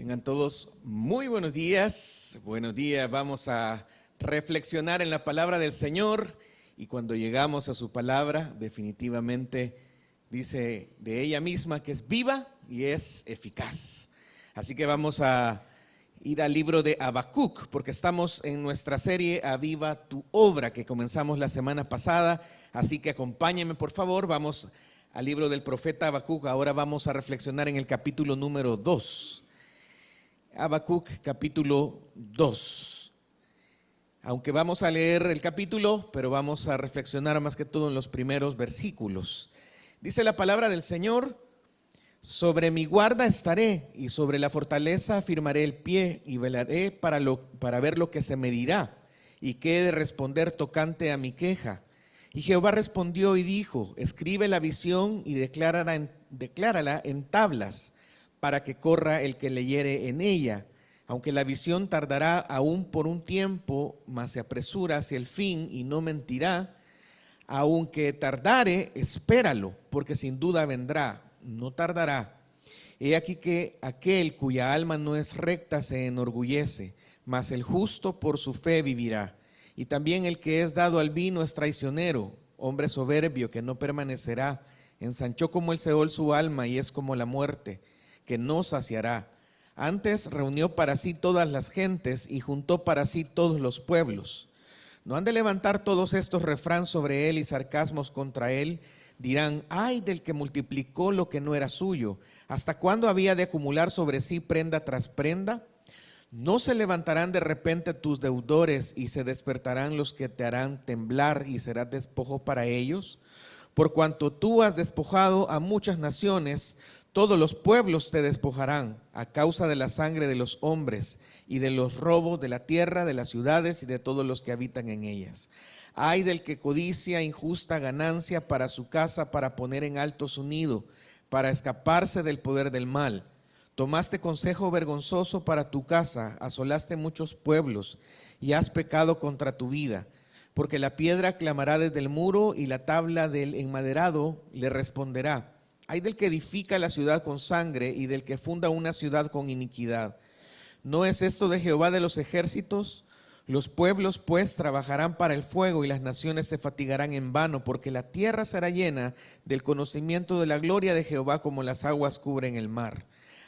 Tengan todos muy buenos días. Buenos días. Vamos a reflexionar en la palabra del Señor y cuando llegamos a su palabra, definitivamente dice de ella misma que es viva y es eficaz. Así que vamos a ir al libro de Habacuc, porque estamos en nuestra serie Aviva tu obra que comenzamos la semana pasada. Así que acompáñenme por favor, vamos al libro del profeta Habacuc. Ahora vamos a reflexionar en el capítulo número 2. Habacuc capítulo 2. Aunque vamos a leer el capítulo, pero vamos a reflexionar más que todo en los primeros versículos. Dice la palabra del Señor: sobre mi guarda estaré y sobre la fortaleza afirmaré el pie y velaré para ver lo que se me dirá y qué he de responder tocante a mi queja. Y Jehová respondió y dijo: escribe la visión y declárala en tablas, para que corra el que leyere en ella. Aunque la visión tardará aún por un tiempo, mas se apresura hacia el fin y no mentirá. Aunque tardare, espéralo, porque sin duda vendrá, no tardará. He aquí que aquel cuya alma no es recta se enorgullece, mas el justo por su fe vivirá. Y también el que es dado al vino es traicionero, hombre soberbio que no permanecerá. Ensanchó como el Seol su alma y es como la muerte, que no saciará. Antes reunió para sí todas las gentes y juntó para sí todos los pueblos. ¿No han de levantar todos estos refrán sobre él y sarcasmos contra él? Dirán: ay del que multiplicó lo que no era suyo. ¿Hasta cuándo había de acumular sobre sí prenda tras prenda? ¿No se levantarán de repente tus deudores y se despertarán los que te harán temblar y serás despojo para ellos? Por cuanto tú has despojado a muchas naciones, todos los pueblos te despojarán a causa de la sangre de los hombres y de los robos de la tierra, de las ciudades y de todos los que habitan en ellas. Ay del que codicia injusta ganancia para su casa, para poner en alto su nido, para escaparse del poder del mal. Tomaste consejo vergonzoso para tu casa, asolaste muchos pueblos y has pecado contra tu vida. Porque la piedra clamará desde el muro y la tabla del enmaderado le responderá. Ay del que edifica la ciudad con sangre y del que funda una ciudad con iniquidad. ¿No es esto de Jehová de los ejércitos? Los pueblos pues trabajarán para el fuego y las naciones se fatigarán en vano, porque la tierra será llena del conocimiento de la gloria de Jehová como las aguas cubren el mar.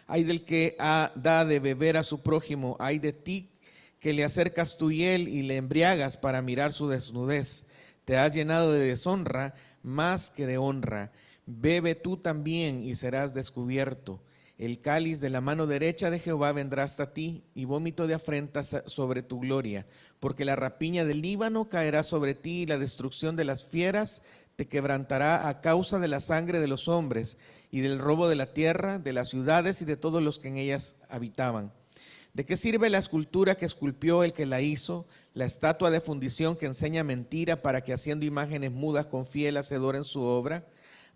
Ay del que da de beber a su prójimo, ay de ti que le acercas tu hiel y le embriagas para mirar su desnudez. Te has llenado de deshonra más que de honra. Bebe tú también y serás descubierto. El cáliz de la mano derecha de Jehová vendrá hasta ti y vómito de afrentas sobre tu gloria. Porque la rapiña del Líbano caerá sobre ti y la destrucción de las fieras te quebrantará a causa de la sangre de los hombres y del robo de la tierra, de las ciudades y de todos los que en ellas habitaban. ¿De qué sirve la escultura que esculpió el que la hizo, la estatua de fundición que enseña mentira para que haciendo imágenes mudas confíe el hacedor en su obra?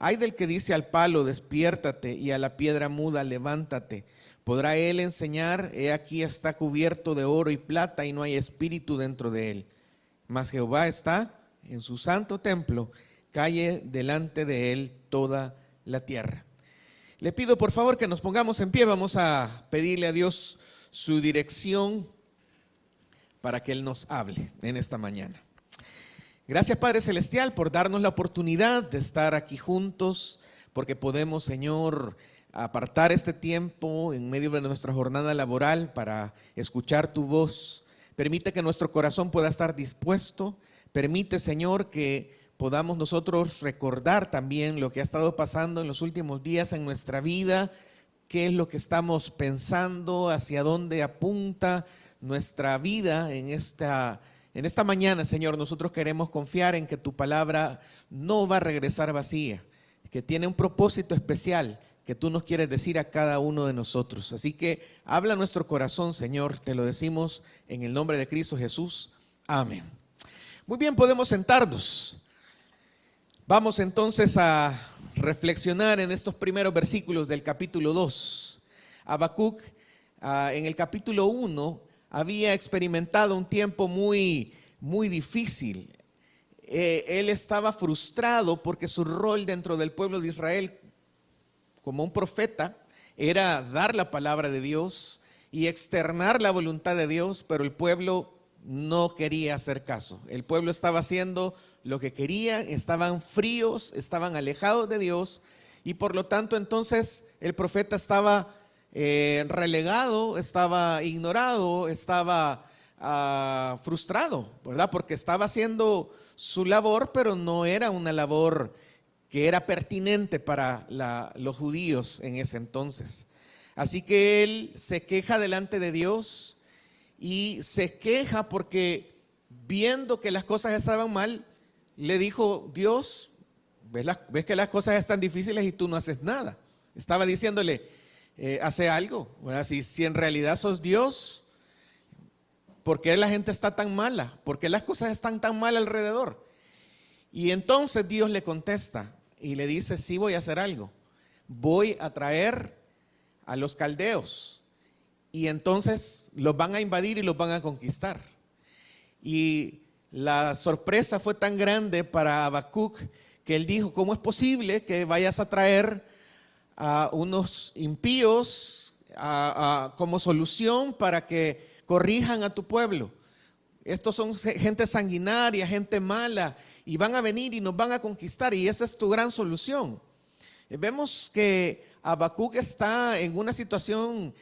Ay del que dice al palo, despiértate, y a la piedra muda, levántate. ¿Podrá él enseñar? He aquí está cubierto de oro y plata y no hay espíritu dentro de él. Mas Jehová está en su santo templo, calle delante de él toda la tierra. Le pido por favor que nos pongamos en pie. Vamos a pedirle a Dios su dirección para que Él nos hable en esta mañana. Gracias Padre Celestial por darnos la oportunidad de estar aquí juntos, porque podemos, Señor, apartar este tiempo en medio de nuestra jornada laboral para escuchar tu voz. Permite que nuestro corazón pueda estar dispuesto. Permite, Señor, que podamos nosotros recordar también lo que ha estado pasando en los últimos días en nuestra vida, qué es lo que estamos pensando, hacia dónde apunta nuestra vida en esta mañana, Señor. Nosotros queremos confiar en que tu palabra no va a regresar vacía, que tiene un propósito especial que tú nos quieres decir a cada uno de nosotros. Así que habla nuestro corazón, Señor, te lo decimos en el nombre de Cristo Jesús. Amén. Muy bien, podemos sentarnos. Vamos entonces a reflexionar en estos primeros versículos del capítulo 2. Habacuc en el capítulo 1 había experimentado un tiempo muy difícil. Él estaba frustrado porque su rol dentro del pueblo de Israel como un profeta era dar la palabra de Dios, y externar la voluntad de Dios, pero el pueblo no quería hacer caso. El pueblo estaba haciendo lo que quería, estaban fríos, estaban alejados de Dios, y por lo tanto entonces el profeta estaba relegado, estaba ignorado, estaba frustrado, ¿verdad? Porque estaba haciendo su labor, pero no era una labor que era pertinente para los judíos en ese entonces. Así que él se queja delante de Dios, y se queja porque viendo que las cosas estaban mal, le dijo: Dios, ves que las cosas están difíciles y tú no haces nada. Estaba diciéndole: hace algo, ¿verdad? Si en realidad sos Dios, ¿por qué la gente está tan mala? ¿Por qué las cosas están tan mal alrededor? Y entonces Dios le contesta y le dice: sí, voy a hacer algo. Voy a traer a los caldeos, y entonces los van a invadir y los van a conquistar. Y la sorpresa fue tan grande para Habacuc que él dijo: ¿cómo es posible que vayas a traer a unos impíos como solución para que corrijan a tu pueblo? Estos son gente sanguinaria, gente mala, y van a venir y nos van a conquistar, y esa es tu gran solución. Vemos que Habacuc está en una situación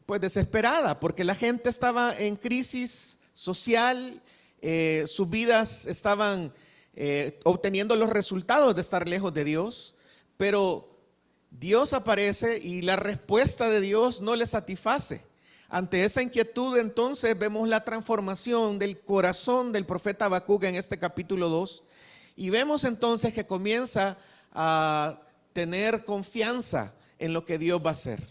pues desesperada, porque la gente estaba en crisis social, sus vidas estaban obteniendo los resultados de estar lejos de Dios, pero Dios aparece y la respuesta de Dios no les satisface. Ante esa inquietud, entonces vemos la transformación del corazón del profeta Habacuc en este capítulo 2, y vemos entonces que comienza a tener confianza en lo que Dios va a hacer.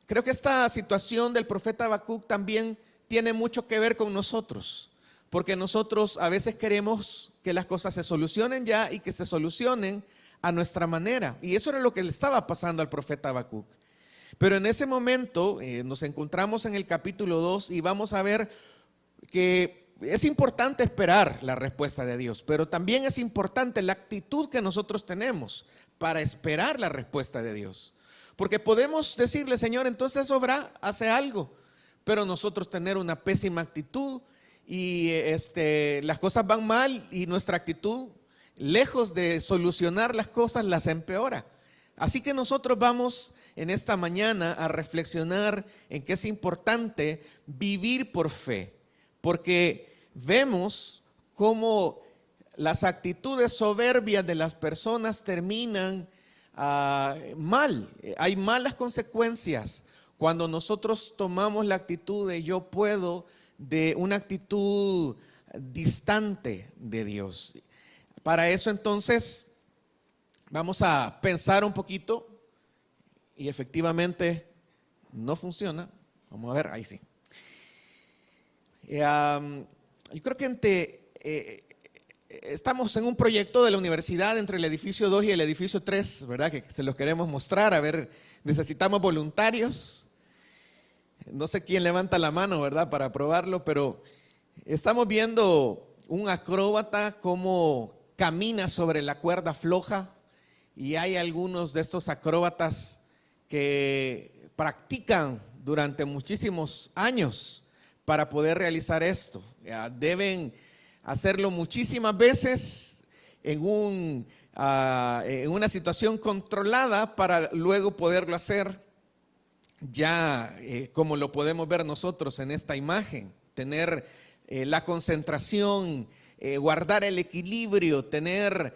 Creo que esta situación del profeta Habacuc también tiene mucho que ver con nosotros, porque nosotros a veces queremos que las cosas se solucionen ya, y que se solucionen a nuestra manera, y eso era lo que le estaba pasando al profeta Habacuc. Pero en ese momento nos encontramos en el capítulo 2 y vamos a ver que es importante esperar la respuesta de Dios, pero también es importante la actitud que nosotros tenemos para esperar la respuesta de Dios. Porque podemos decirle: Señor, entonces obra, hace algo, pero nosotros tener una pésima actitud y las cosas van mal, y nuestra actitud, lejos de solucionar las cosas, las empeora. Así que nosotros vamos en esta mañana a reflexionar en que es importante vivir por fe, porque vemos cómo las actitudes soberbias de las personas terminan mal. Hay malas consecuencias cuando nosotros tomamos la actitud de yo puedo, de una actitud distante de Dios. Para eso entonces vamos a pensar un poquito, y efectivamente no funciona. Vamos a ver, ahí sí. Yo creo que estamos en un proyecto de la universidad entre el edificio 2 y el edificio 3, ¿verdad? Que se los queremos mostrar. A ver, necesitamos voluntarios. No sé quién levanta la mano, ¿verdad?, para probarlo, pero estamos viendo un acróbata cómo camina sobre la cuerda floja, y hay algunos de estos acróbatas que practican durante muchísimos años para poder realizar esto. Deben hacerlo muchísimas veces en una situación controlada para luego poderlo hacer ya como lo podemos ver nosotros en esta imagen. Tener la concentración, guardar el equilibrio, tener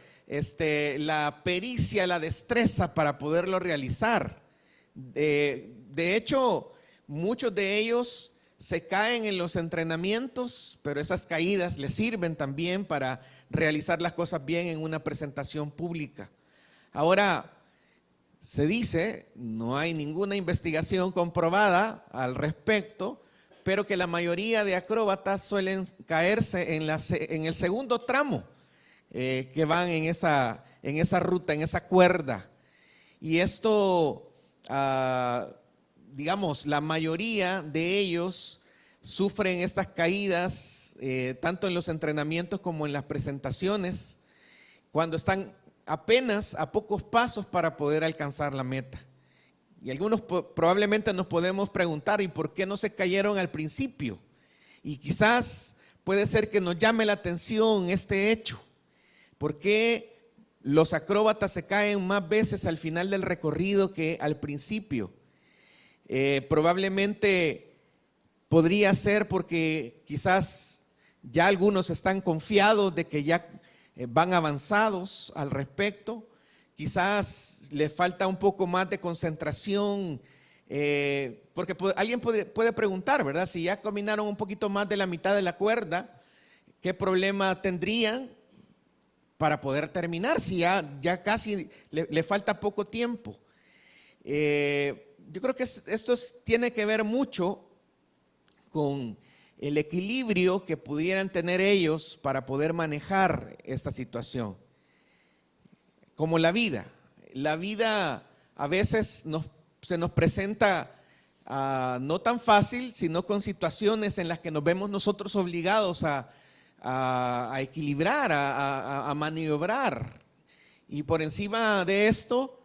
la pericia, la destreza para poderlo realizar. De hecho, muchos de ellos se caen en los entrenamientos, pero esas caídas les sirven también para realizar las cosas bien en una presentación pública. Ahora, se dice, no hay ninguna investigación comprobada al respecto, pero que la mayoría de acróbatas suelen caerse en el segundo tramo que van en esa ruta, en esa cuerda. Y esto, digamos, la mayoría de ellos sufren estas caídas tanto en los entrenamientos como en las presentaciones, cuando están apenas a pocos pasos para poder alcanzar la meta. Y algunos probablemente nos podemos preguntar, ¿y por qué no se cayeron al principio? Y quizás puede ser que nos llame la atención este hecho. ¿Por qué los acróbatas se caen más veces al final del recorrido que al principio? Probablemente podría ser porque quizás ya algunos están confiados de que ya van avanzados al respecto. Quizás les falta un poco más de concentración, porque alguien puede preguntar, ¿verdad? Si ya caminaron un poquito más de la mitad de la cuerda, ¿qué problema tendrían para poder terminar si ya casi le falta poco tiempo? Yo creo que esto tiene que ver mucho con el equilibrio que pudieran tener ellos para poder manejar esta situación. Como la vida a veces se nos presenta no tan fácil, sino con situaciones en las que nos vemos nosotros obligados a equilibrar, a maniobrar. Y por encima de esto,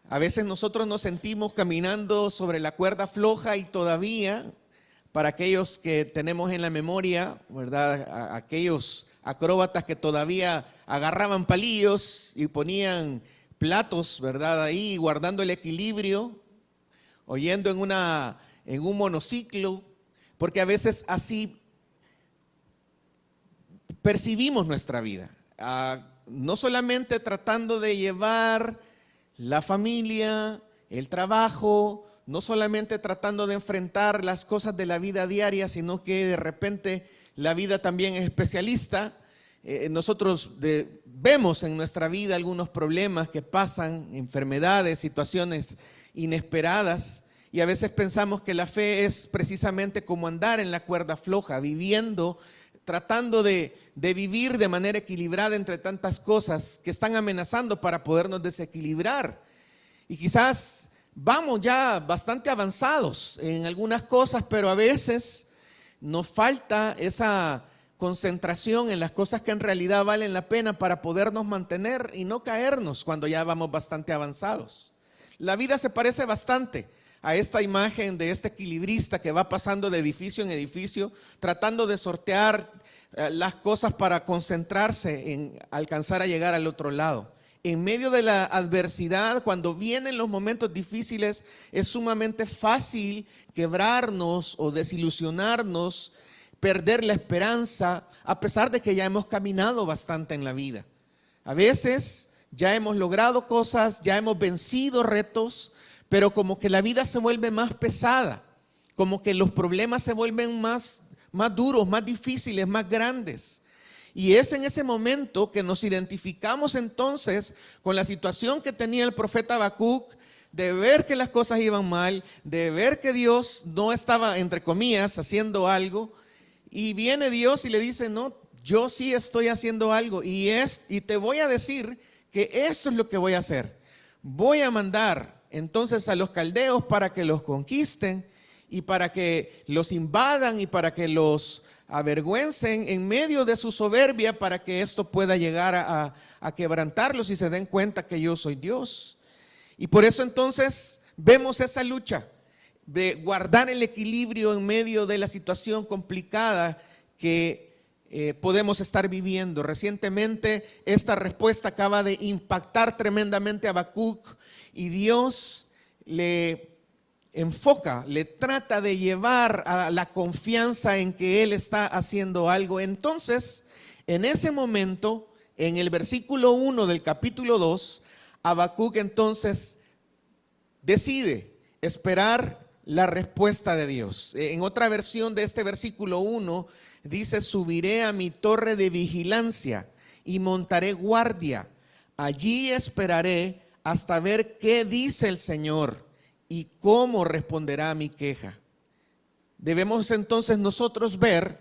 a veces nosotros nos sentimos caminando sobre la cuerda floja y todavía, para aquellos que tenemos en la memoria, ¿verdad? Aquellos acróbatas que todavía agarraban palillos y ponían platos, ¿verdad? Ahí guardando el equilibrio, oyendo en un monociclo, porque a veces así percibimos nuestra vida. No solamente tratando de llevar la familia, el trabajo, no solamente tratando de enfrentar las cosas de la vida diaria, sino que de repente la vida también es especialista. Nosotros vemos en nuestra vida algunos problemas que pasan, enfermedades, situaciones inesperadas, y a veces pensamos que la fe es precisamente como andar en la cuerda floja, viviendo, tratando de vivir de manera equilibrada entre tantas cosas que están amenazando para podernos desequilibrar. Y quizás vamos ya bastante avanzados en algunas cosas, pero a veces nos falta esa concentración en las cosas que en realidad valen la pena para podernos mantener y no caernos cuando ya vamos bastante avanzados. La vida se parece bastante a esta imagen de este equilibrista que va pasando de edificio en edificio, tratando de sortear las cosas para concentrarse en alcanzar a llegar al otro lado. En medio de la adversidad, cuando vienen los momentos difíciles, es sumamente fácil quebrarnos o desilusionarnos, perder la esperanza, a pesar de que ya hemos caminado bastante en la vida. A veces ya hemos logrado cosas, ya hemos vencido retos, pero como que la vida se vuelve más pesada, como que los problemas se vuelven más duros, más difíciles, más grandes. Y es en ese momento que nos identificamos entonces con la situación que tenía el profeta Habacuc, de ver que las cosas iban mal, de ver que Dios no estaba, entre comillas, haciendo algo. Y viene Dios y le dice, no, yo sí estoy haciendo algo y te voy a decir que esto es lo que voy a hacer. Voy a mandar entonces a los caldeos para que los conquisten y para que los invadan y para que los avergüencen en medio de su soberbia, para que esto pueda llegar a quebrantarlos y se den cuenta que yo soy Dios. Y por eso entonces vemos esa lucha de guardar el equilibrio en medio de la situación complicada que podemos estar viviendo. Recientemente esta respuesta acaba de impactar tremendamente a Habacuc y Dios le enfoca, le trata de llevar a la confianza en que Él está haciendo algo. Entonces, en ese momento, en el versículo 1 del capítulo 2, Habacuc entonces decide esperar la respuesta de Dios. En otra versión de este versículo 1 dice: subiré a mi torre de vigilancia y montaré guardia. Allí esperaré hasta ver qué dice el Señor y cómo responderá a mi queja. Debemos entonces nosotros ver,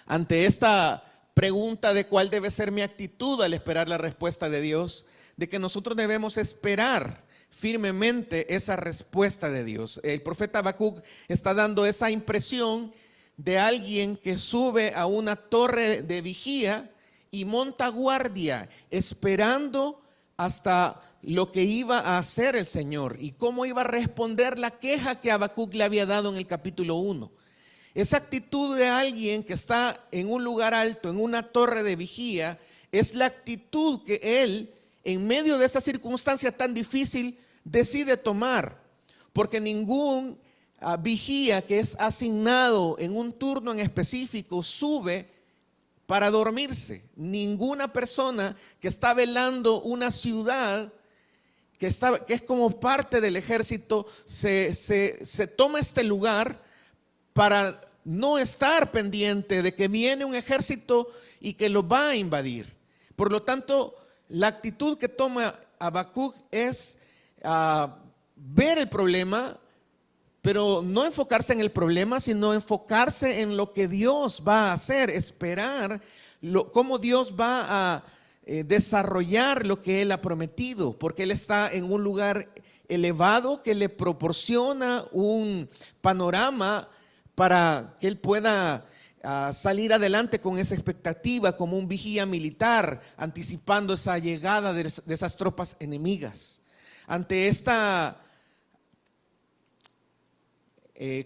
ante esta pregunta de cuál debe ser mi actitud al esperar la respuesta de Dios, de que nosotros debemos esperar firmemente esa respuesta de Dios. El profeta Habacuc está dando esa impresión de alguien que sube a una torre de vigía y monta guardia, esperando hasta lo que iba a hacer el Señor y cómo iba a responder la queja que Habacuc le había dado en el capítulo 1. Esa actitud de alguien que está en un lugar alto, en una torre de vigía, es la actitud que él, en medio de esa circunstancia tan difícil, decide tomar. Porque ningún vigía que es asignado en un turno en específico sube para dormirse. Ninguna persona que está velando una ciudad que es como parte del ejército se toma este lugar para no estar pendiente de que viene un ejército y que lo va a invadir. Por lo tanto, la actitud que toma Habacuc es ver el problema, pero no enfocarse en el problema, sino enfocarse en lo que Dios va a hacer, esperar cómo Dios va a desarrollar lo que Él ha prometido, porque Él está en un lugar elevado que le proporciona un panorama para que Él pueda salir adelante con esa expectativa, como un vigía militar, anticipando esa llegada de esas tropas enemigas. Ante esta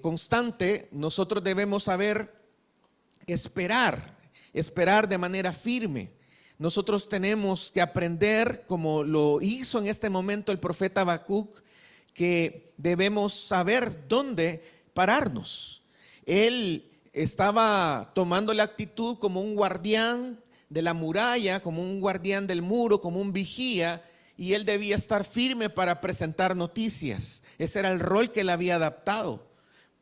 constante, nosotros debemos saber esperar de manera firme. Nosotros tenemos que aprender, como lo hizo en este momento el profeta Habacuc, que debemos saber dónde pararnos. Él estaba tomando la actitud como un guardián de la muralla, como un guardián del muro, como un vigía, y él debía estar firme para presentar noticias. Ese era el rol que él había adaptado.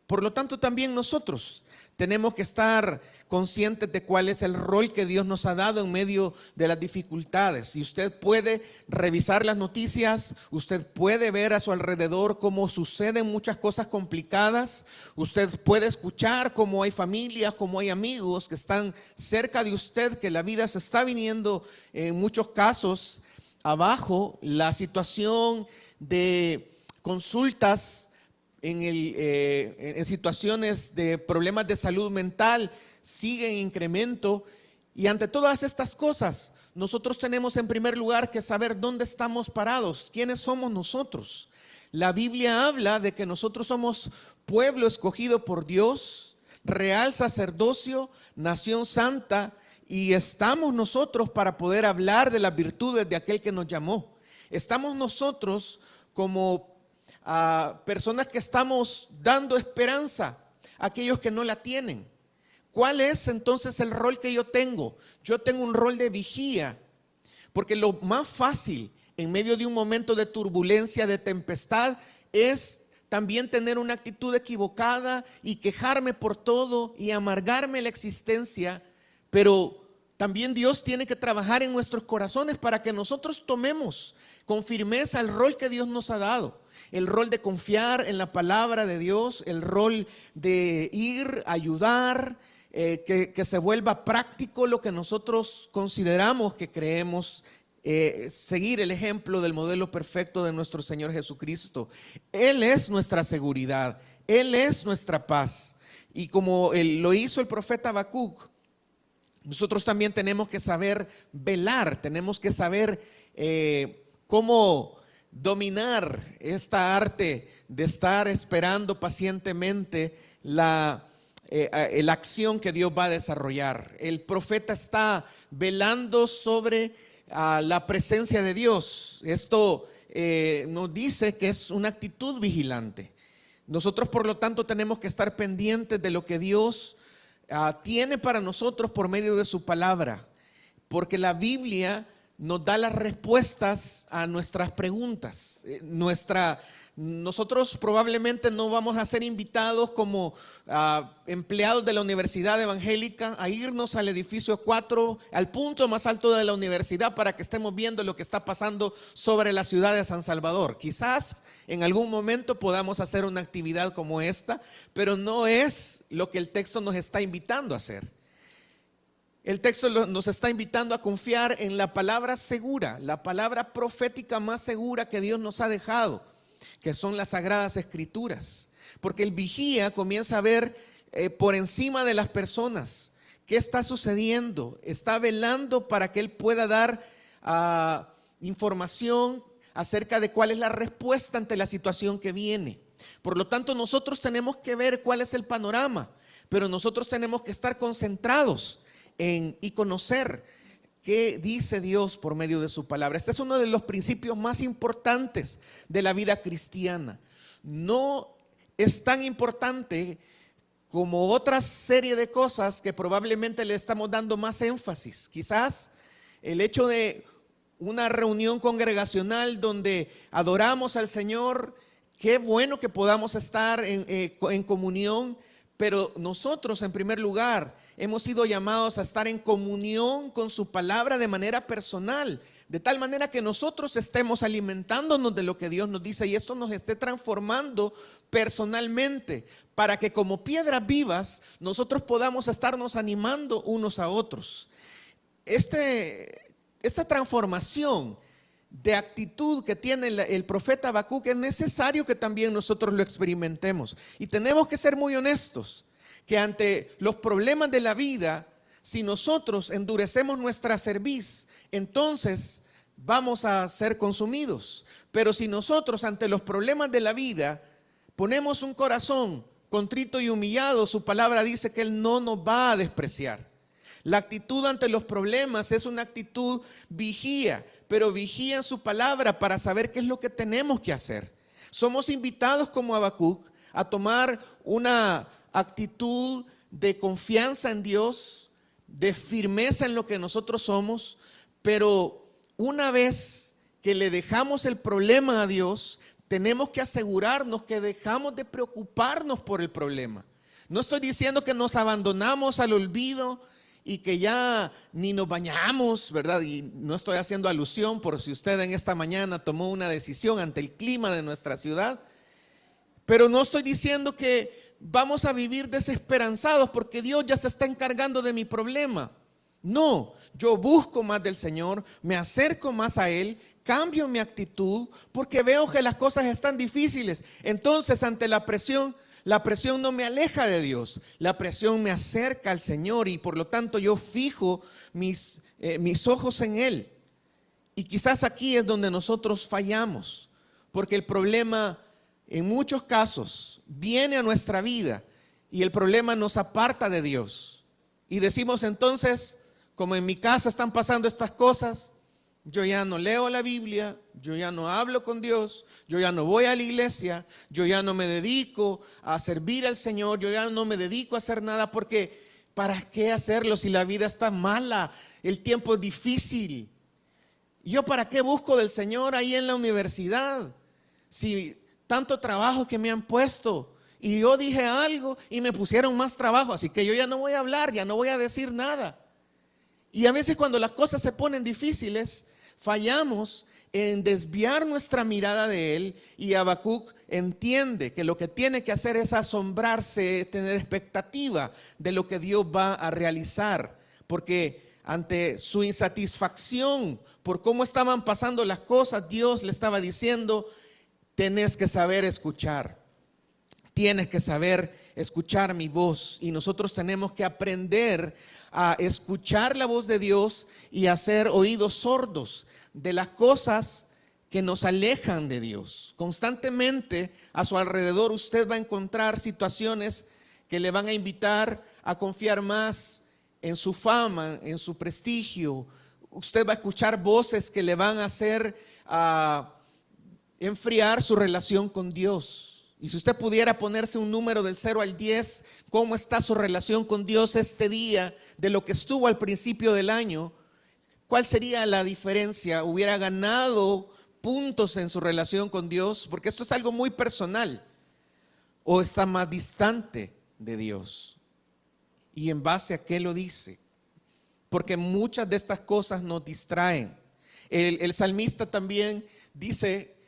Por lo tanto, también nosotros tenemos que estar conscientes de cuál es el rol que Dios nos ha dado en medio de las dificultades. Y usted puede revisar las noticias, usted puede ver a su alrededor cómo suceden muchas cosas complicadas, usted puede escuchar cómo hay familias, cómo hay amigos que están cerca de usted, que la vida se está viniendo en muchos casos abajo. La situación de consultas en situaciones de problemas de salud mental sigue en incremento, y ante todas estas cosas nosotros tenemos en primer lugar que saber dónde estamos parados, quiénes somos nosotros. La Biblia habla de que nosotros somos pueblo escogido por Dios, real sacerdocio, nación santa, y estamos nosotros para poder hablar de las virtudes de aquel que nos llamó. Estamos nosotros como personas que estamos dando esperanza a aquellos que no la tienen. ¿Cuál es entonces el rol que yo tengo? Yo tengo un rol de vigía, porque lo más fácil en medio de un momento de turbulencia, de tempestad, es también tener una actitud equivocada y quejarme por todo y amargarme la existencia. Pero también Dios tiene que trabajar en nuestros corazones para que nosotros tomemos con firmeza el rol que Dios nos ha dado. El rol de confiar en la palabra de Dios, el rol de ir, ayudar, que se vuelva práctico lo que nosotros consideramos que creemos, seguir el ejemplo del modelo perfecto de nuestro Señor Jesucristo. Él es nuestra seguridad, Él es nuestra paz. Y como lo hizo el profeta Habacuc, nosotros también tenemos que saber velar, tenemos que saber cómo dominar esta arte de estar esperando pacientemente la acción que Dios va a desarrollar. El profeta está velando sobre la presencia de Dios. Esto nos dice que es una actitud vigilante. Nosotros, por lo tanto, tenemos que estar pendientes de lo que Dios tiene para nosotros por medio de su palabra, porque la Biblia nos da las respuestas a nuestras preguntas. Nosotros probablemente no vamos a ser invitados como empleados de la Universidad Evangélica a irnos al edificio 4, al punto más alto de la universidad, para que estemos viendo lo que está pasando sobre la ciudad de San Salvador. Quizás en algún momento podamos hacer una actividad como esta, pero no es lo que el texto nos está invitando a hacer. El texto nos está invitando a confiar en la palabra segura, la palabra profética más segura que Dios nos ha dejado, que son las Sagradas Escrituras. Porque el vigía comienza a ver por encima de las personas qué está sucediendo, está velando para que él pueda dar información acerca de cuál es la respuesta ante la situación que viene. Por lo tanto, nosotros tenemos que ver cuál es el panorama, pero nosotros tenemos que estar concentrados y conocer qué dice Dios por medio de su palabra. Este es uno de los principios más importantes de la vida cristiana. No es tan importante como otra serie de cosas que probablemente le estamos dando más énfasis. Quizás el hecho de una reunión congregacional donde adoramos al Señor, qué bueno que podamos estar en comunión, pero nosotros en primer lugar hemos sido llamados a estar en comunión con su palabra de manera personal, de tal manera que nosotros estemos alimentándonos de lo que Dios nos dice y esto nos esté transformando personalmente, para que como piedras vivas nosotros podamos estarnos animando unos a otros. Esta transformación de actitud que tiene el profeta Habacuc es necesario que también nosotros lo experimentemos. Y tenemos que ser muy honestos, que ante los problemas de la vida, si nosotros endurecemos nuestra cerviz, entonces vamos a ser consumidos. Pero si nosotros ante los problemas de la vida ponemos un corazón contrito y humillado, su palabra dice que Él no nos va a despreciar. La actitud ante los problemas es una actitud vigía, pero vigía en su palabra para saber qué es lo que tenemos que hacer. Somos invitados como Habacuc a tomar una actitud de confianza en Dios, de firmeza en lo que nosotros somos, pero una vez que le dejamos el problema a Dios, tenemos que asegurarnos que dejamos de preocuparnos por el problema. No estoy diciendo que nos abandonamos al olvido y que ya ni nos bañamos, ¿verdad? Y no estoy haciendo alusión por si usted en esta mañana tomó una decisión ante el clima de nuestra ciudad, pero no estoy diciendo que vamos a vivir desesperanzados porque Dios ya se está encargando de mi problema. No, yo busco más del Señor, me acerco más a Él, cambio mi actitud porque veo que las cosas están difíciles. Entonces, ante la presión no me aleja de Dios, la presión me acerca al Señor y por lo tanto yo fijo mis ojos en Él. Y quizás aquí es donde nosotros fallamos, porque el problema en muchos casos viene a nuestra vida y el problema nos aparta de Dios. Y decimos entonces, como en mi casa están pasando estas cosas, yo ya no leo la Biblia, yo ya no hablo con Dios, yo ya no voy a la iglesia, yo ya no me dedico a servir al Señor, yo ya no me dedico a hacer nada porque ¿para qué hacerlo si la vida está mala, el tiempo es difícil? ¿Yo para qué busco del Señor ahí en la universidad? Si tanto trabajo que me han puesto y yo dije algo y me pusieron más trabajo, así que yo ya no voy a hablar, ya no voy a decir nada. Y a veces cuando las cosas se ponen difíciles, fallamos en desviar nuestra mirada de Él y Habacuc entiende que lo que tiene que hacer es asombrarse, tener expectativa de lo que Dios va a realizar, porque ante su insatisfacción por cómo estaban pasando las cosas, Dios le estaba diciendo, tenés que saber escuchar. Tienes que saber escuchar mi voz y nosotros tenemos que aprender a escuchar la voz de Dios y hacer oídos sordos de las cosas que nos alejan de Dios. Constantemente a su alrededor usted va a encontrar situaciones que le van a invitar a confiar más en su fama, en su prestigio. Usted va a escuchar voces que le van a hacer enfriar su relación con Dios. Y si usted pudiera ponerse un número del 0 al 10, ¿cómo está su relación con Dios este día de lo que estuvo al principio del año? ¿Cuál sería la diferencia? ¿Hubiera ganado puntos en su relación con Dios? Porque esto es algo muy personal. ¿O está más distante de Dios? ¿Y en base a qué lo dice? Porque muchas de estas cosas nos distraen. El salmista también dice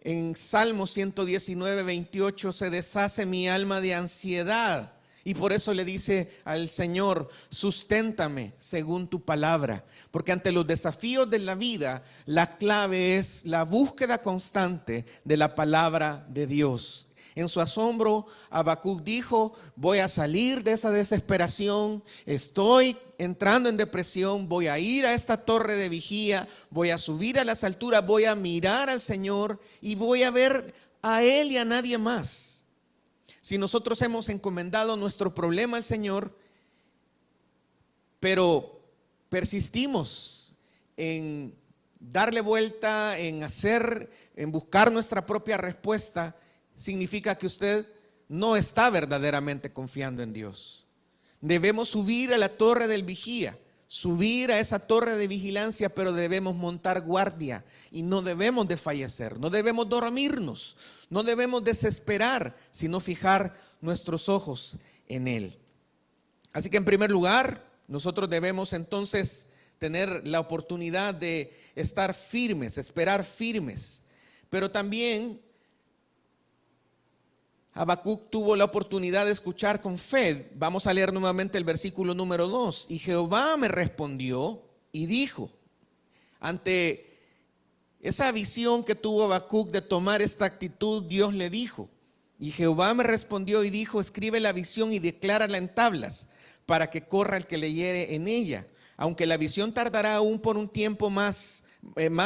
en Salmo 119, 28, se deshace mi alma de ansiedad. Y por eso le dice al Señor, susténtame según tu palabra. Porque ante los desafíos de la vida, la clave es la búsqueda constante de la palabra de Dios. En su asombro, Habacuc dijo: voy a salir de esa desesperación, estoy entrando en depresión, voy a ir a esta torre de vigía, voy a subir a las alturas, voy a mirar al Señor y voy a ver a Él y a nadie más. Si nosotros hemos encomendado nuestro problema al Señor, pero persistimos en darle vuelta, en buscar nuestra propia respuesta, significa que usted no está verdaderamente confiando en Dios. Debemos subir a la torre del vigía, subir a esa torre de vigilancia, pero debemos montar guardia y no debemos desfallecer, no debemos dormirnos, no debemos desesperar, sino fijar nuestros ojos en Él. Así que en primer lugar, nosotros debemos entonces tener la oportunidad de estar firmes, esperar firmes. Pero también Habacuc tuvo la oportunidad de escuchar con fe. Vamos a leer nuevamente el versículo número 2. Y Jehová me respondió y dijo, ante esa visión que tuvo Habacuc de tomar esta actitud, Dios le dijo, y Jehová me respondió y dijo: escribe la visión y declárala en tablas, para que corra el que leyere en ella. Aunque la visión tardará aún por un tiempo más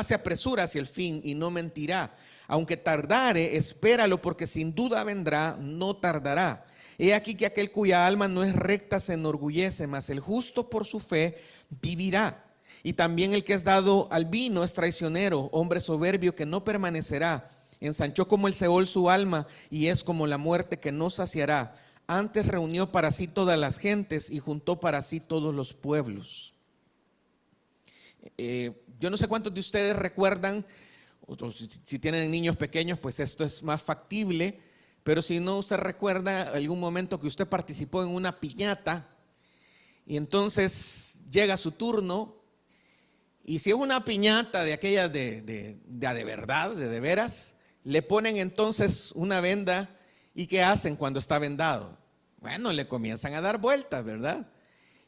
se apresura hacia el fin y no mentirá. Aunque tardare, espéralo, porque sin duda vendrá, no tardará. He aquí que aquel cuya alma no es recta se enorgullece, mas el justo por su fe vivirá. Y también el que es dado al vino es traicionero, hombre soberbio que no permanecerá. Ensanchó como el Seol su alma y es como la muerte que no saciará. Antes reunió para sí todas las gentes y juntó para sí todos los pueblos. Yo no sé cuántos de ustedes recuerdan, o si tienen niños pequeños, pues esto es más factible, pero si no, usted recuerda algún momento que usted participó en una piñata y entonces llega su turno, y si es una piñata de aquellas de verdad, de veras, le ponen entonces una venda. ¿Y qué hacen cuando está vendado? Bueno, le comienzan a dar vueltas, ¿verdad?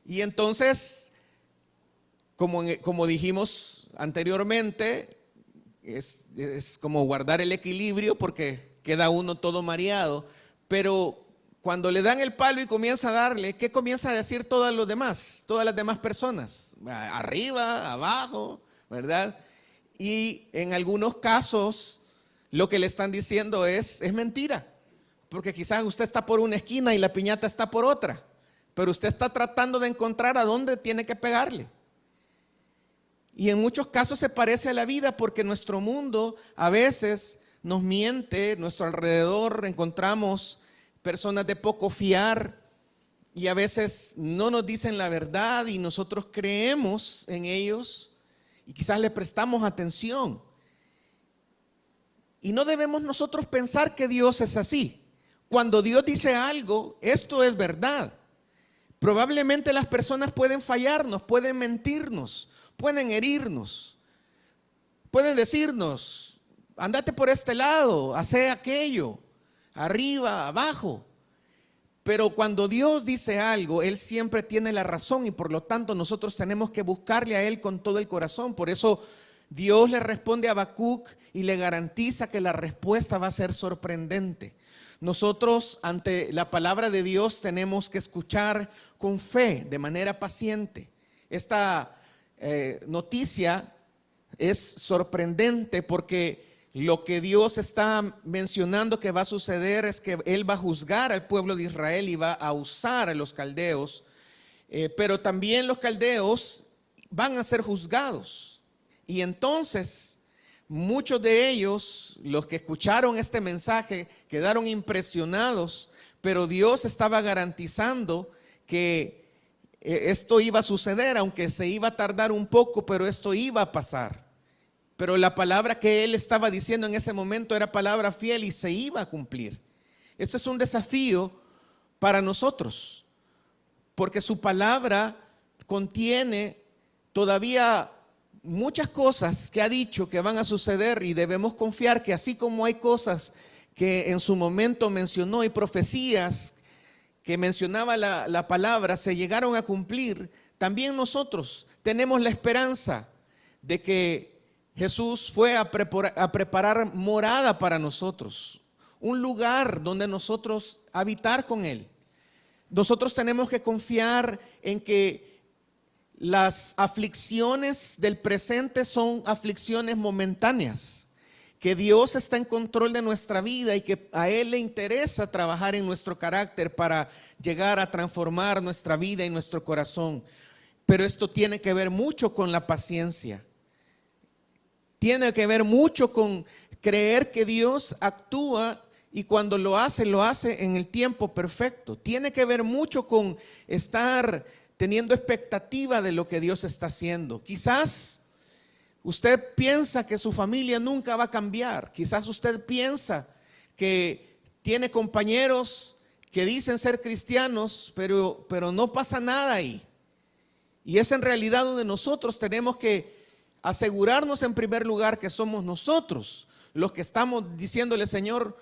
Y entonces, como dijimos anteriormente, es como guardar el equilibrio porque queda uno todo mareado. Pero cuando le dan el palo y comienza a darle, ¿qué comienza a decir todas las demás personas? Arriba, abajo, ¿verdad? Y en algunos casos lo que le están diciendo es mentira. Porque quizás usted está por una esquina y la piñata está por otra, pero usted está tratando de encontrar a dónde tiene que pegarle. Y en muchos casos se parece a la vida, porque nuestro mundo a veces nos miente. Nuestro alrededor encontramos personas de poco fiar y a veces no nos dicen la verdad y nosotros creemos en ellos y quizás le prestamos atención. Y no debemos nosotros pensar que Dios es así. Cuando Dios dice algo, esto es verdad. Probablemente las personas pueden fallarnos, pueden mentirnos, pueden herirnos, pueden decirnos: andate por este lado, hace aquello, arriba, abajo. Pero cuando Dios dice algo, Él siempre tiene la razón y por lo tanto nosotros tenemos que buscarle a Él con todo el corazón. Por eso Dios le responde a Habacuc y le garantiza que la respuesta va a ser sorprendente. Nosotros ante la palabra de Dios tenemos que escuchar con fe, de manera paciente. Esta noticia es sorprendente porque lo que Dios está mencionando que va a suceder es que Él va a juzgar al pueblo de Israel y va a usar a los caldeos, pero también los caldeos van a ser juzgados. Y entonces muchos de ellos, los que escucharon este mensaje, quedaron impresionados, pero Dios estaba garantizando que esto iba a suceder, aunque se iba a tardar un poco, pero esto iba a pasar. Pero la palabra que Él estaba diciendo en ese momento era palabra fiel y se iba a cumplir. Este es un desafío para nosotros, porque su palabra contiene todavía muchas cosas que ha dicho que van a suceder, y debemos confiar que así como hay cosas que en su momento mencionó y profecías que mencionaba la palabra se llegaron a cumplir, también nosotros tenemos la esperanza de que Jesús fue a preparar morada para nosotros, un lugar donde nosotros habitar con Él. Nosotros tenemos que confiar en que las aflicciones del presente son aflicciones momentáneas, que Dios está en control de nuestra vida y que a Él le interesa trabajar en nuestro carácter para llegar a transformar nuestra vida y nuestro corazón. Pero esto tiene que ver mucho con la paciencia. Tiene que ver mucho con creer que Dios actúa y cuando lo hace en el tiempo perfecto. Tiene que ver mucho con estar teniendo expectativa de lo que Dios está haciendo. Quizás usted piensa que su familia nunca va a cambiar. Quizás usted piensa que tiene compañeros que dicen ser cristianos, pero no pasa nada ahí. Y es en realidad donde nosotros tenemos que asegurarnos en primer lugar que somos nosotros los que estamos diciéndole: Señor,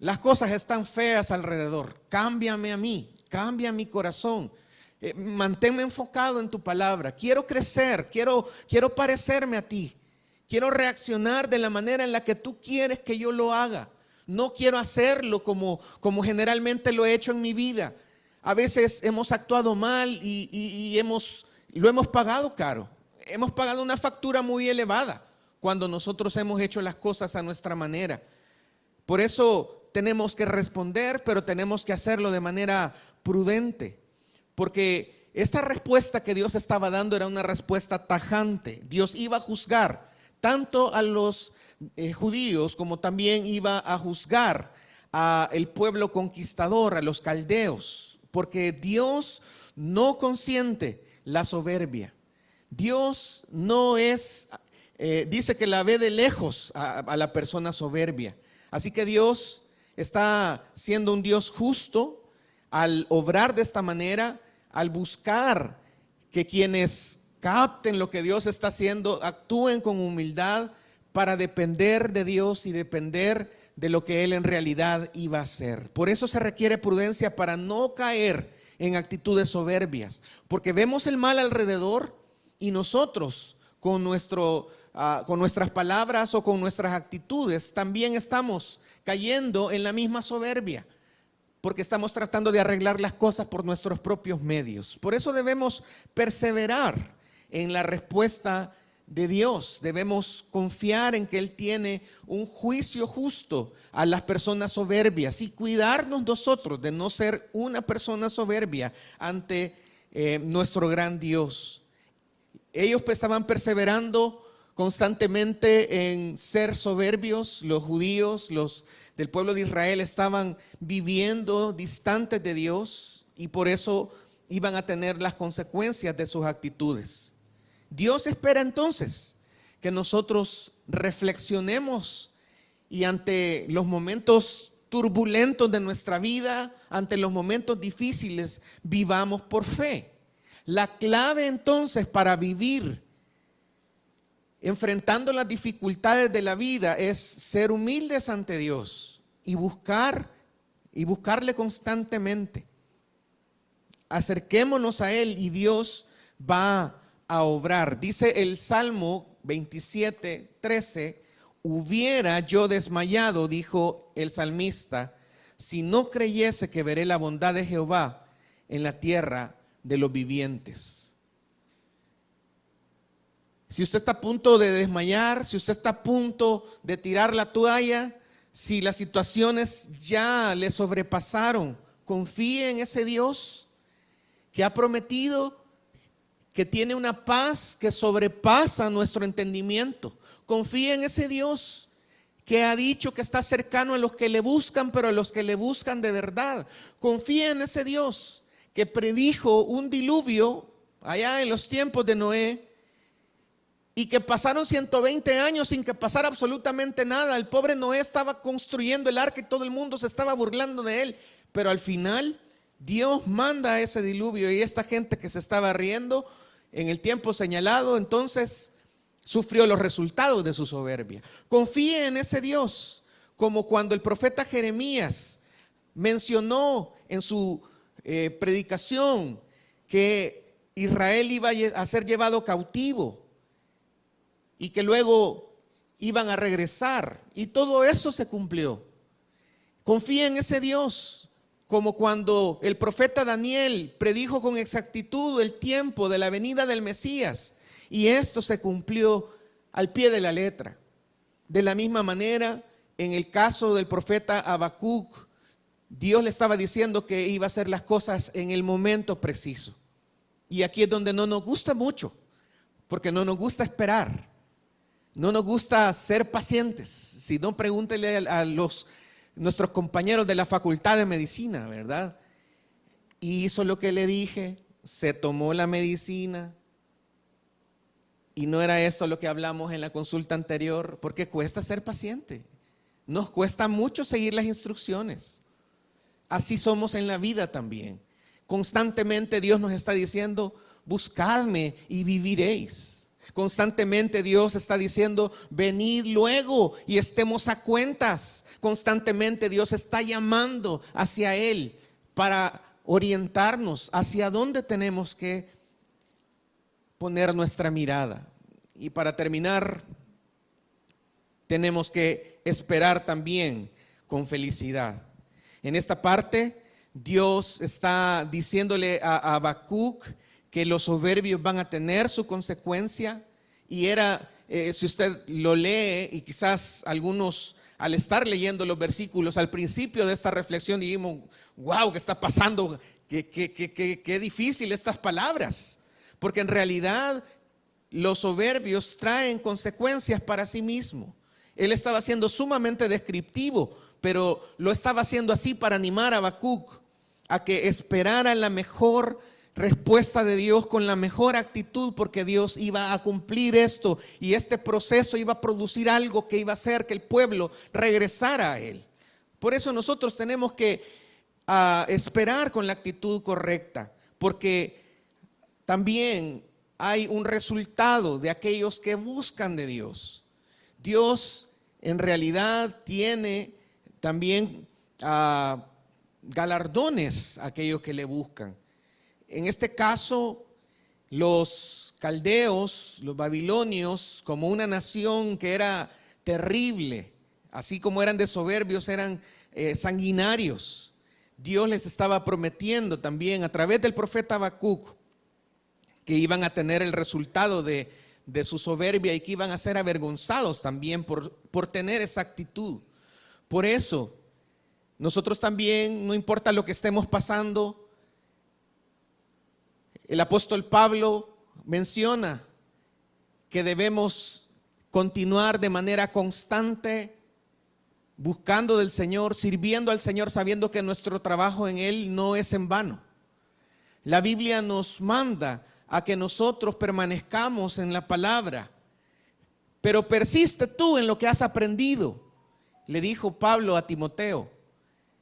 las cosas están feas alrededor, cámbiame a mí, cambia mi corazón, manténme enfocado en tu palabra, quiero crecer, quiero parecerme a ti, quiero reaccionar de la manera en la que tú quieres que yo lo haga. No quiero hacerlo como generalmente lo he hecho en mi vida. A veces hemos actuado mal y lo hemos pagado caro. Hemos pagado una factura muy elevada cuando nosotros hemos hecho las cosas a nuestra manera. Por eso tenemos que responder, pero tenemos que hacerlo de manera prudente, porque esta respuesta que Dios estaba dando era una respuesta tajante. Dios iba a juzgar tanto a los judíos como también iba a juzgar al pueblo conquistador, a los caldeos, porque Dios no consiente la soberbia. Dios no es, dice que la ve de lejos a la persona soberbia. Así que Dios está siendo un Dios justo al obrar de esta manera, al buscar que quienes capten lo que Dios está haciendo actúen con humildad para depender de Dios y depender de lo que Él en realidad iba a hacer. Por eso se requiere prudencia para no caer en actitudes soberbias, porque vemos el mal alrededor y nosotros con nuestras palabras o con nuestras actitudes también estamos cayendo en la misma soberbia, porque estamos tratando de arreglar las cosas por nuestros propios medios. Por eso debemos perseverar en la respuesta de Dios. Debemos confiar en que Él tiene un juicio justo a las personas soberbias y cuidarnos nosotros de no ser una persona soberbia ante nuestro gran Dios. Ellos estaban perseverando constantemente en ser soberbios. Los judíos, los del pueblo de Israel, estaban viviendo distantes de Dios y por eso iban a tener las consecuencias de sus actitudes. Dios espera entonces que nosotros reflexionemos y ante los momentos turbulentos de nuestra vida, ante los momentos difíciles, vivamos por fe. La clave entonces para vivir enfrentando las dificultades de la vida es ser humildes ante Dios y buscarle constantemente. Acerquémonos a Él y Dios va a obrar. Dice el Salmo 27:13: hubiera yo desmayado, dijo el salmista, si no creyese que veré la bondad de Jehová en la tierra de los vivientes. Si usted está a punto de desmayar, si usted está a punto de tirar la toalla, si las situaciones ya le sobrepasaron, confíe en ese Dios que ha prometido que tiene una paz que sobrepasa nuestro entendimiento. Confíe en ese Dios que ha dicho que está cercano a los que le buscan, pero a los que le buscan de verdad. Confíe en ese Dios que predijo un diluvio allá en los tiempos de Noé y que pasaron 120 años sin que pasara absolutamente nada. El pobre Noé estaba construyendo el arca y todo el mundo se estaba burlando de él, pero al final Dios manda ese diluvio y esta gente que se estaba riendo en el tiempo señalado entonces sufrió los resultados de su soberbia. Confíe en ese Dios, como cuando el profeta Jeremías mencionó en su predicación que Israel iba a ser llevado cautivo y que luego iban a regresar, y todo eso se cumplió. Confía en ese Dios, como cuando el profeta Daniel predijo con exactitud el tiempo de la venida del Mesías, y esto se cumplió al pie de la letra. De la misma manera, en el caso del profeta Habacuc, Dios le estaba diciendo que iba a hacer las cosas en el momento preciso. Y aquí es donde no nos gusta mucho, porque no nos gusta esperar, no nos gusta ser pacientes. Si no, pregúntele a nuestros compañeros de la facultad de medicina, ¿verdad? Hizo lo que le dije, se tomó la medicina. Y no era esto lo que hablamos en la consulta anterior, porque cuesta ser paciente. Nos cuesta mucho seguir las instrucciones. Así somos en la vida también. Constantemente Dios nos está diciendo, buscadme y viviréis. Constantemente Dios está diciendo, venid luego y estemos a cuentas. Constantemente Dios está llamando hacia Él para orientarnos hacia dónde tenemos que poner nuestra mirada. Y para terminar, tenemos que esperar también con felicidad. En esta parte, Dios está diciéndole a Habacuc que los soberbios van a tener su consecuencia. Y era, si usted lo lee, y quizás algunos al estar leyendo los versículos al principio de esta reflexión dijimos, wow, ¿qué está pasando? Qué difícil estas palabras. Porque en realidad los soberbios traen consecuencias para sí mismo. Él estaba siendo sumamente descriptivo, pero lo estaba haciendo así para animar a Habacuc a que esperara la mejor respuesta de Dios con la mejor actitud, porque Dios iba a cumplir esto y este proceso iba a producir algo que iba a hacer que el pueblo regresara a Él. Por eso nosotros tenemos que esperar con la actitud correcta, porque también hay un resultado de aquellos que buscan de Dios. Dios en realidad tiene también galardones a aquellos que le buscan. En este caso, los caldeos, los babilonios, como una nación que era terrible, así como eran de soberbios, eran sanguinarios. Dios les estaba prometiendo también a través del profeta Habacuc que iban a tener el resultado de su soberbia y que iban a ser avergonzados también por tener esa actitud. Por eso, nosotros también, no importa lo que estemos pasando, el apóstol Pablo menciona que debemos continuar de manera constante buscando del Señor, sirviendo al Señor, sabiendo que nuestro trabajo en Él no es en vano. La Biblia nos manda a que nosotros permanezcamos en la palabra, pero persiste tú en lo que has aprendido, le dijo Pablo a Timoteo,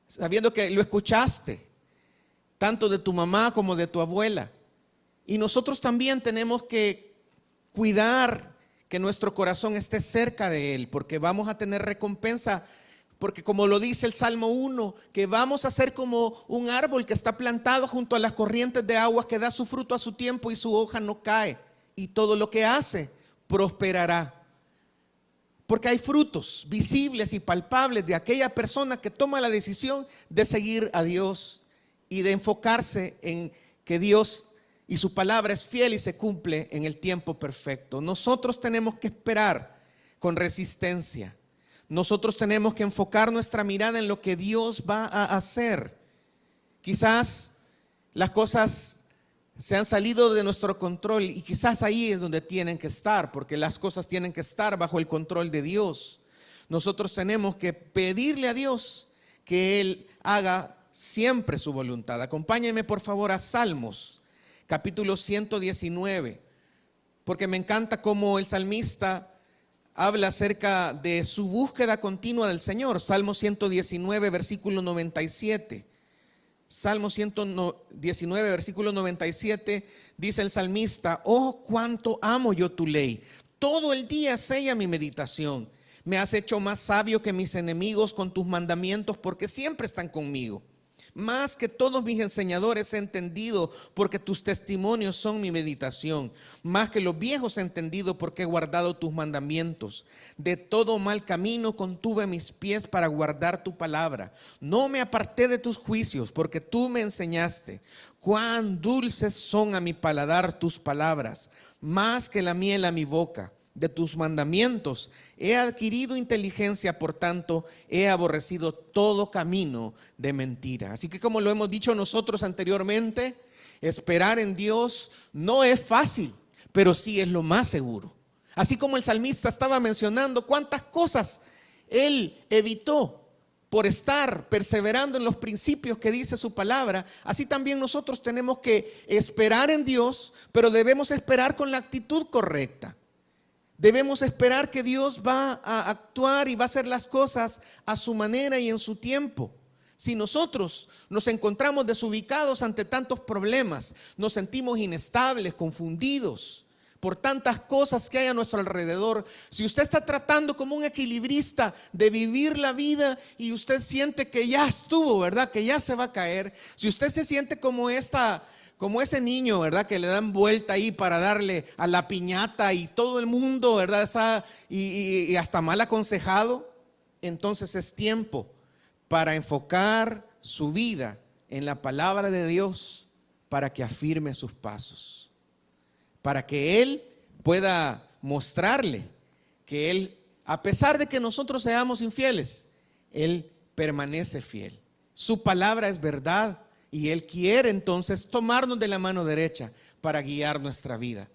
sabiendo que lo escuchaste, tanto de tu mamá como de tu abuela. Y nosotros también tenemos que cuidar que nuestro corazón esté cerca de Él, porque vamos a tener recompensa. Porque como lo dice el Salmo 1, que vamos a ser como un árbol que está plantado junto a las corrientes de agua, que da su fruto a su tiempo y su hoja no cae. Y todo lo que hace prosperará. Porque hay frutos visibles y palpables de aquella persona que toma la decisión de seguir a Dios y de enfocarse en que Dios y su palabra es fiel y se cumple en el tiempo perfecto. Nosotros tenemos que esperar con resistencia. Nosotros tenemos que enfocar nuestra mirada en lo que Dios va a hacer. Quizás las cosas se han salido de nuestro control y quizás ahí es donde tienen que estar, porque las cosas tienen que estar bajo el control de Dios. Nosotros tenemos que pedirle a Dios que Él haga siempre su voluntad. Acompáñenme por favor a Salmos, capítulo 119, porque me encanta cómo el salmista habla acerca de su búsqueda continua del Señor. Salmo 119, versículo 97. Salmo 119, versículo 97, dice el salmista: oh, cuánto amo yo tu ley, todo el día sella mi meditación. Me has hecho más sabio que mis enemigos con tus mandamientos, porque siempre están conmigo. Más que todos mis enseñadores he entendido, porque tus testimonios son mi meditación. Más que los viejos he entendido, porque he guardado tus mandamientos. De todo mal camino contuve mis pies para guardar tu palabra. No me aparté de tus juicios, porque tú me enseñaste. Cuán dulces son a mi paladar tus palabras, más que la miel a mi boca. De tus mandamientos he adquirido inteligencia, por tanto he aborrecido todo camino de mentira. Así que, como lo hemos dicho nosotros anteriormente, esperar en Dios no es fácil, pero sí es lo más seguro. Así como el salmista estaba mencionando cuántas cosas él evitó por estar perseverando en los principios que dice su palabra, así también nosotros tenemos que esperar en Dios, pero debemos esperar con la actitud correcta. Debemos esperar que Dios va a actuar y va a hacer las cosas a su manera y en su tiempo. Si nosotros nos encontramos desubicados ante tantos problemas, nos sentimos inestables, confundidos por tantas cosas que hay a nuestro alrededor, si usted está tratando como un equilibrista de vivir la vida y usted siente que ya estuvo, ¿verdad?, que ya se va a caer, si usted se siente como ese niño, ¿verdad?, que le dan vuelta ahí para darle a la piñata y todo el mundo, ¿verdad?, está y hasta mal aconsejado, entonces es tiempo para enfocar su vida en la palabra de Dios, para que afirme sus pasos, para que Él pueda mostrarle que Él, a pesar de que nosotros seamos infieles, Él permanece fiel. Su palabra es verdad. Y Él quiere entonces tomarnos de la mano derecha para guiar nuestra vida.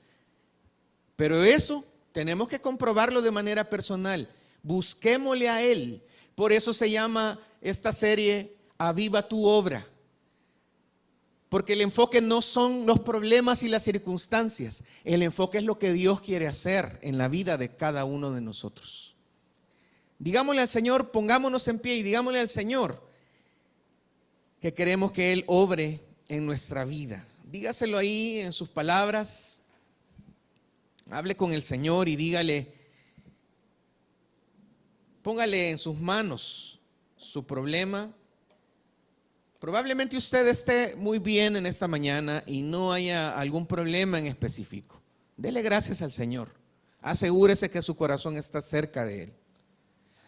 Pero eso tenemos que comprobarlo de manera personal. Busquémosle a Él. Por eso se llama esta serie Aviva tu obra. Porque el enfoque no son los problemas y las circunstancias. El enfoque es lo que Dios quiere hacer en la vida de cada uno de nosotros. Digámosle al Señor, pongámonos en pie y digámosle al Señor que queremos que Él obre en nuestra vida. Dígaselo ahí en sus palabras. Hable con el Señor y dígale, póngale en sus manos su problema. Probablemente usted esté muy bien en esta mañana y no haya algún problema en específico. Dele gracias al Señor. Asegúrese que su corazón está cerca de Él.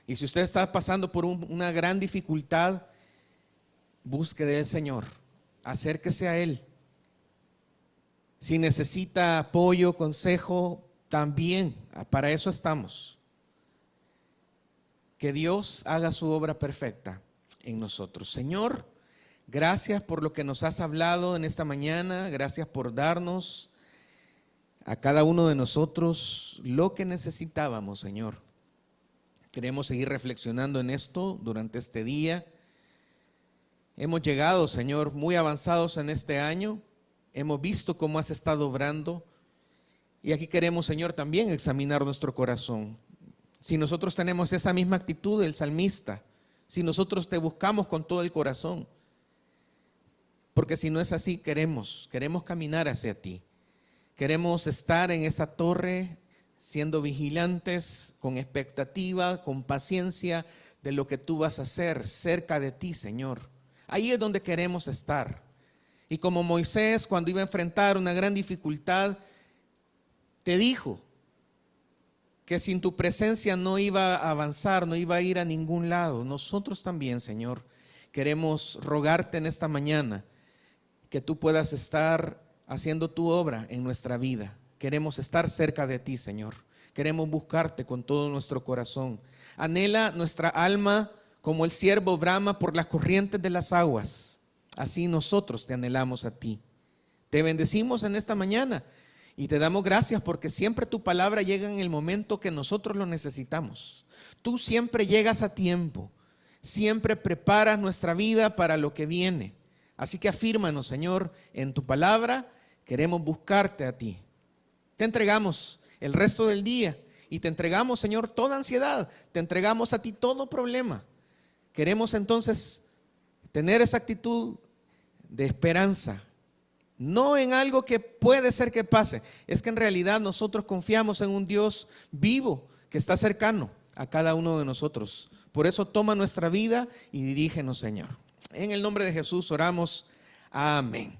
Y si usted está pasando por una gran dificultad, busque del Señor, acérquese a Él. Si necesita apoyo, consejo, también para eso estamos. Que Dios haga su obra perfecta en nosotros. Señor, gracias por lo que nos has hablado en esta mañana. Gracias por darnos a cada uno de nosotros lo que necesitábamos, Señor. Queremos seguir reflexionando en esto durante este día. Hemos llegado, Señor, muy avanzados en este año. Hemos visto cómo has estado obrando. Y aquí queremos, Señor, también examinar nuestro corazón. Si nosotros tenemos esa misma actitud del salmista, si nosotros te buscamos con todo el corazón, porque si no es así, queremos caminar hacia ti. Queremos estar en esa torre siendo vigilantes, con expectativa, con paciencia de lo que tú vas a hacer cerca de ti, Señor. Ahí es donde queremos estar. Y como Moisés, cuando iba a enfrentar una gran dificultad, te dijo que sin tu presencia no iba a avanzar, no iba a ir a ningún lado. Nosotros también, Señor, queremos rogarte en esta mañana que tú puedas estar haciendo tu obra en nuestra vida. Queremos estar cerca de ti, Señor. Queremos buscarte con todo nuestro corazón. Anhela nuestra alma como el ciervo brama por las corrientes de las aguas. Así nosotros te anhelamos a ti. Te bendecimos en esta mañana y te damos gracias porque siempre tu palabra llega en el momento que nosotros lo necesitamos. Tú siempre llegas a tiempo. Siempre preparas nuestra vida para lo que viene. Así que afírmanos, Señor, en tu palabra. Queremos buscarte a ti. Te entregamos el resto del día y te entregamos, Señor, toda ansiedad. Te entregamos a ti todo problema. Queremos entonces tener esa actitud de esperanza, no en algo que puede ser que pase, es que en realidad nosotros confiamos en un Dios vivo que está cercano a cada uno de nosotros. Por eso toma nuestra vida y dirígenos, Señor. En el nombre de Jesús oramos. Amén.